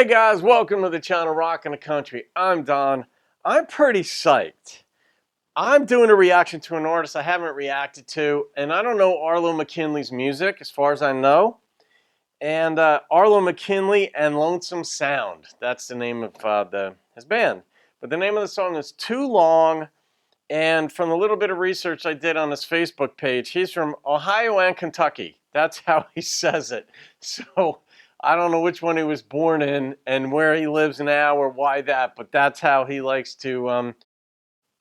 guys, welcome to the channel Rockin' the Country. I'm Don. I'm pretty psyched. I'm doing a reaction to an artist I haven't reacted to, and I don't know Arlo McKinley's music as far as I know. And Arlo McKinley and Lonesome Sound. That's the name of his band. But the name of the song is Too Long. And from the little bit of research I did on his Facebook page, he's from Ohio and Kentucky. That's how he says it. So I don't know which one he was born in and where he lives now or why that, but that's how he likes to,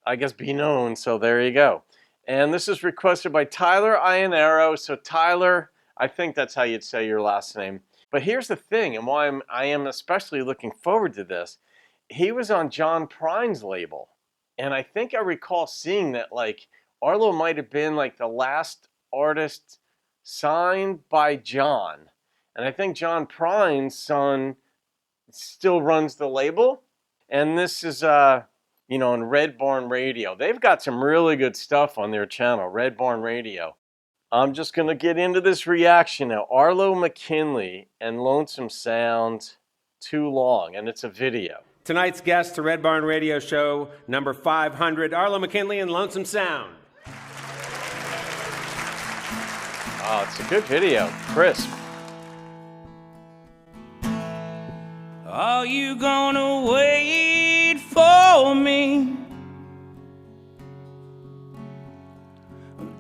I guess, be known. So there you go. And this is requested by Tyler Ionero. So Tyler, I think that's how you'd say your last name. But here's the thing, and why I am especially looking forward to this. He was on John Prine's label. And I think I recall seeing that, like, Arlo might have been like the last artist signed by John. And I think John Prine's son still runs the label. And this is, you know, on Red Barn Radio. They've got some really good stuff on their channel, Red Barn Radio. I'm just going to get into this reaction now. Arlo McKinley and Lonesome Sound, Too Long. And it's a video. Tonight's guest to Red Barn Radio Show number 500, Arlo McKinley and Lonesome Sound. Oh, it's a good video. Crisp. Are you gonna wait for me?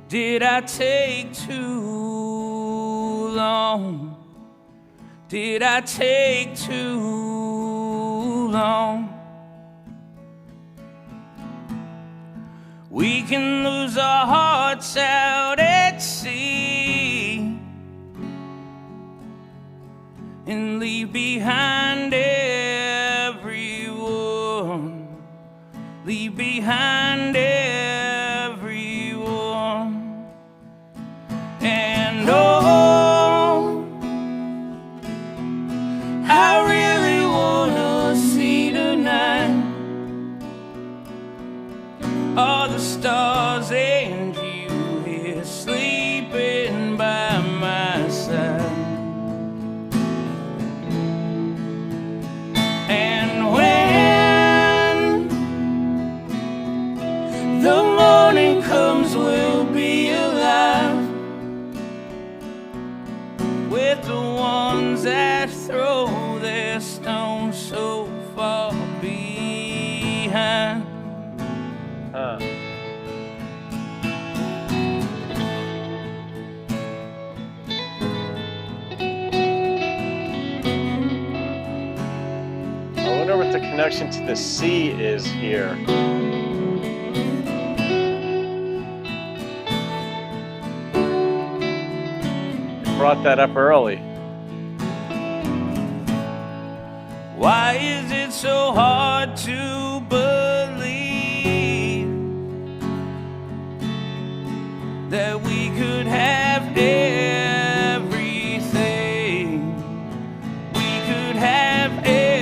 Did I take too long? Did I take too long? We can lose our hearts out at sea and leave behind everyone, leave behind everyone. And oh, I really wanna see tonight all the stars and you here sleeping by my side. And when the morning comes, we'll be alive with the ones that throw their stones so far behind. I wonder what the connection to the sea is here. Brought that up early. Why is it so hard to believe that we could have everything? We could have everything.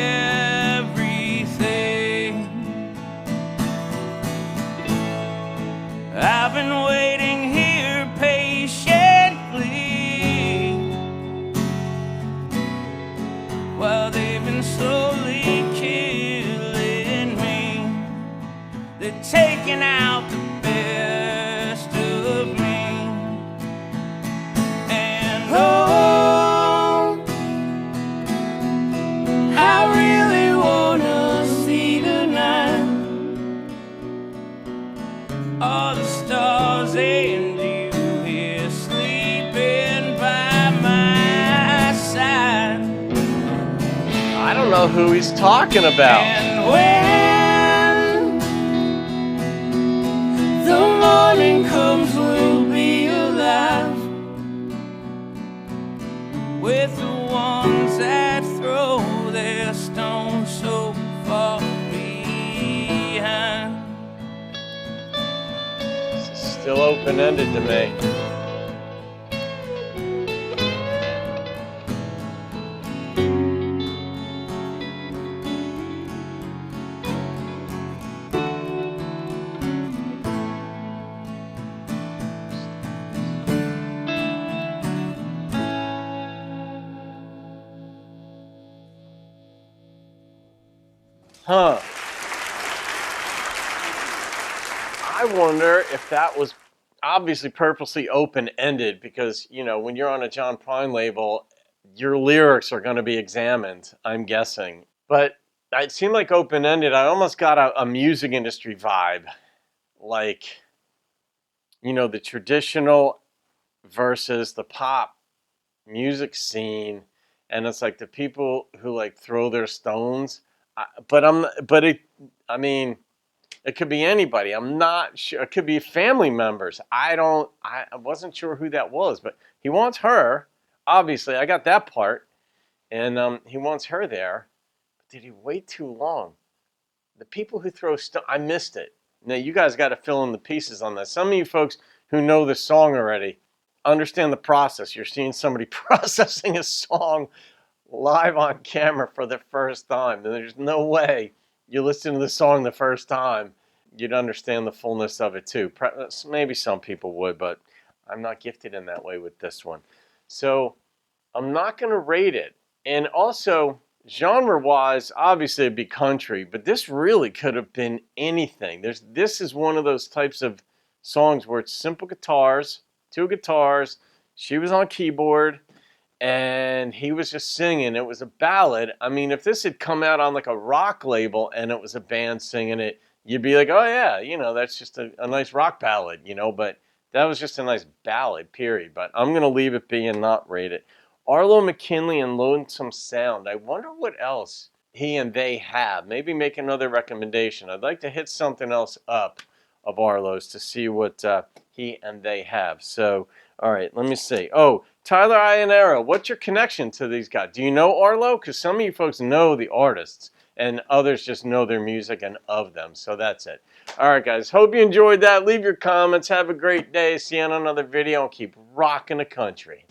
I've been waiting here patiently while they've been slowly killing me. They're taking out the best of me. And oh, I really wanna see tonight all the stars and you here sleeping by my side. I don't know who he's talking about. And when the morning comes, we'll be alive with the ones that throw their stones so far behind. This is still open-ended to me. Huh. I wonder if that was obviously purposely open-ended because, you know, when you're on a John Prine label, your lyrics are going to be examined, I'm guessing. But it seemed like open-ended. I almost got a music industry vibe. Like, you know, the traditional versus the pop music scene. And it's like the people who like throw their stones. I mean, it could be anybody. I'm not sure. It could be family members. I wasn't sure who that was, but he wants her. Obviously, I got that part. And he wants her there. But did he wait too long? The people who throw stuff, I missed it. Now, you guys got to fill in the pieces on this. Some of you folks who know the song already understand the process. You're seeing somebody processing a song live on camera for the first time. And there's no way you listen to the song the first time, you'd understand the fullness of it too. Maybe some people would, but I'm not gifted in that way with this one. So I'm not going to rate it. And also, genre-wise, obviously it'd be country, but this really could have been anything. This is one of those types of songs where it's simple guitars, two guitars, she was on keyboard, and he was just singing. It was a ballad. I mean, if this had come out on like a rock label and it was a band singing it, you'd be like, oh yeah, you know, that's just a nice rock ballad, you know, but that was just a nice ballad, period. But I'm going to leave it be and not rate it. Arlo McKinley and Lonesome Sound. I wonder what else he and they have. Maybe make another recommendation. I'd like to hit something else up of Arlo's to see what he and they have. So, all right, let me see. Oh, Tyler Iannara, what's your connection to these guys? Do you know Arlo? Because some of you folks know the artists, and others just know their music and of them. So that's it. All right, guys. Hope you enjoyed that. Leave your comments. Have a great day. See you on another video, and keep rocking the country.